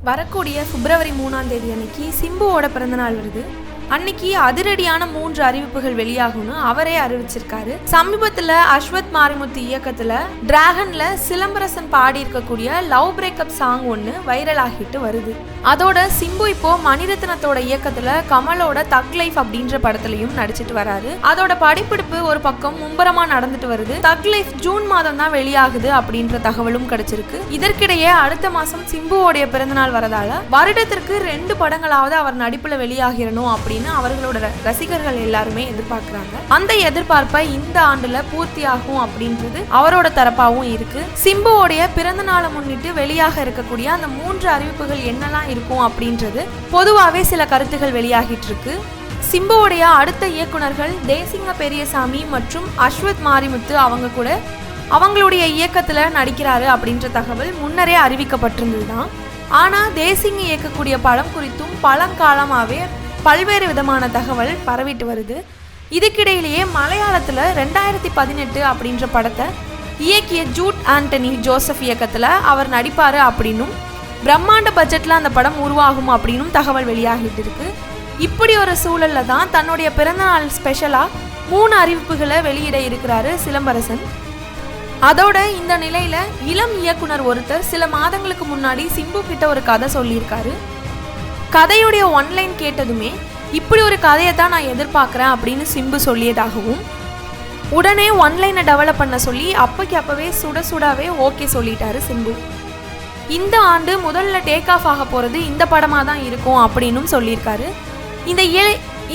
வரக்கூடிய பிப்ரவரி 3ஆம் தேதி அன்னைக்கு சிம்புவோட பிறந்தநாள் வருது. அன்னைக்கு அதிரடியான 3 அறிவிப்புகள் வெளியாகும்னு அவரே அறிவிச்சிருக்காரு. சமீபத்தில் அஸ்வத் மாரிமுத்து இயக்கத்தில் டிராகன்ல சிலம்பரசன் பாடி இருக்கக்கூடிய லவ் பிரேக்கப் சாங் ஒன்று வைரல் ஆகிட்டு வருது. அதோட சிம்பு இப்போ மணிரத்னத்தோட இயக்கத்தில் கமலோட தக் லைஃப் அப்படின்ற படத்துலையும் நடிச்சிட்டு வராரு. அதோட படப்பிடிப்பு ஒரு பக்கம் மும்பரமா நடந்துட்டு வருது. தக் லைஃப் ஜூன் மாதம் தான் வெளியாகுது அப்படின்ற தகவலும் கிடைச்சிருக்கு. இதற்கிடையே அடுத்த மாசம் சிம்புவோடைய பிறந்தநாள் வரதால வருடத்திற்கு 2 படங்களாவது அவர் நடிப்புல வெளியாகிறணும் அப்படின்னு அவர்களோட ரசிகர்கள் எல்லாருமே எதிர்பார்க்கிறாங்க. அந்த எதிர்பார்ப்பை இந்த ஆண்டுல பூர்த்தியாகும் அப்படின்றது அவரோட தரப்பாவும் இருக்கு. சிம்புவோடைய பிறந்த நாளை முன்னிட்டு வெளியாக இருக்கக்கூடிய அந்த 3 அறிவிப்புகள் என்னெல்லாம் இருக்கும் அப்படின்றது பொதுவாகவே சில கருத்துகள் வெளியாகிட்டு இருக்கு. சிம்புவோடைய அடுத்த இயக்குனர்கள் தேசிங்க பெரியசாமி மற்றும் அஸ்வத் மாரிமுத்து அவங்க கூட அவங்களுடைய இயக்கத்துல நடிக்கிறாரு அப்படின்ற தகவல் முன்னரே அறிவிக்கப்பட்டிருந்ததுதான். ஆனா தேசிங்க இயக்கக்கூடிய படம் குறித்தும் பழங்காலமாவே பல்வேறு விதமான தகவல் பரவிட்டு வருது. இதுக்கிடையிலேயே மலையாளத்தில் 2018 அப்படின்ற படத்தை இயக்கிய ஜூட் ஆண்டனி ஜோசப் இயக்கத்தில் அவர் நடிப்பார் அப்படின்னும் பிரம்மாண்ட பட்ஜெட்டில் அந்த படம் உருவாகும் அப்படின்னும் தகவல் வெளியாகிட்டு இருக்கு. இப்படி ஒரு சூழலில் தான் தன்னுடைய பிறந்தநாள் ஸ்பெஷலாக 3 அறிவிப்புகளை வெளியிட இருக்கிறாரு சிலம்பரசன். அதோட இந்த நிலையில இளம் இயக்குனர் ஒருத்தர் சில மாதங்களுக்கு முன்னாடி சிம்பு கிட்ட ஒரு கதை சொல்லியிருக்காரு. கதையுடைய ஒன்லைன் கேட்டதுமே இப்படி ஒரு கதையை தான் நான் எதிர்பார்க்குறேன் அப்படின்னு சிம்பு சொல்லியதாகவும் உடனே ஒன்லைனை டெவலப் பண்ண சொல்லி அப்பவே சுடாவே ஓகே சொல்லிட்டாரு சிம்பு. இந்த ஆண்டு முதல்ல டேக் ஆஃப் ஆக போகிறது இந்த படமாக தான் இருக்கும் அப்படின்னும் சொல்லியிருக்காரு.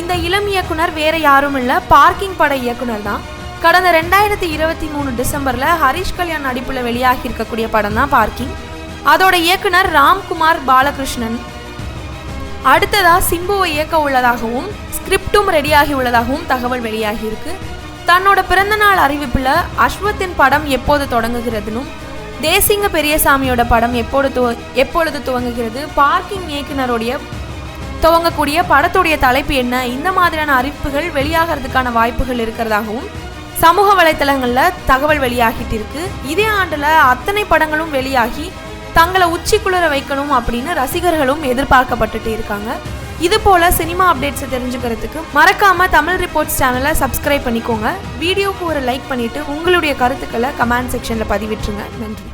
இந்த இளம் இயக்குனர் வேற யாரும் இல்லை, பார்க்கிங் பட இயக்குனர் தான். கடந்த 2023 டிசம்பரில் ஹரிஷ் கல்யாண் நடிப்பில் வெளியாகி இருக்கக்கூடிய படம் தான் பார்க்கிங். அதோட இயக்குனர் ராம்குமார் பாலகிருஷ்ணன். அடுத்ததா சிம்புவை இயக்க உள்ளதாகவும் ஸ்கிரிப்டும் ரெடியாகி உள்ளதாகவும் தகவல் வெளியாகி இருக்கு. தன்னோட பிறந்தநாள் அறிவிப்புல அஸ்வத்தின் படம் எப்போது தொடங்குகிறதுனும் தேசிங்க பெரியசாமியோட படம் எப்பொழுது துவங்குகிறது, பார்க்கிங் இயக்குனருடைய துவங்கக்கூடிய படத்துடைய தலைப்பு என்ன, இந்த மாதிரியான அறிவிப்புகள் வெளியாகிறதுக்கான வாய்ப்புகள் இருக்கிறதாகவும் சமூக வலைத்தளங்களில் தகவல் வெளியாகிட்டு இருக்கு. இதே ஆண்டுல அத்தனை படங்களும் வெளியாகி தங்களை உச்சிக்குளிர வைக்கணும் அப்படின்னு ரசிகர்களும் எதிர்பார்க்கப்பட்டுட்டு இருக்காங்க. இது போல சினிமா அப்டேட்ஸை தெரிஞ்சுக்கிறதுக்கு மறக்காம தமிழ் ரிப்போர்ட்ஸ் சேனலை சப்ஸ்கிரைப் பண்ணிக்கோங்க. வீடியோக்கு ஒரு லைக் பண்ணிட்டு உங்களுடைய கருத்துக்களை கமெண்ட் செக்ஷன்ல பதிவிட்டுருங்க. நன்றி.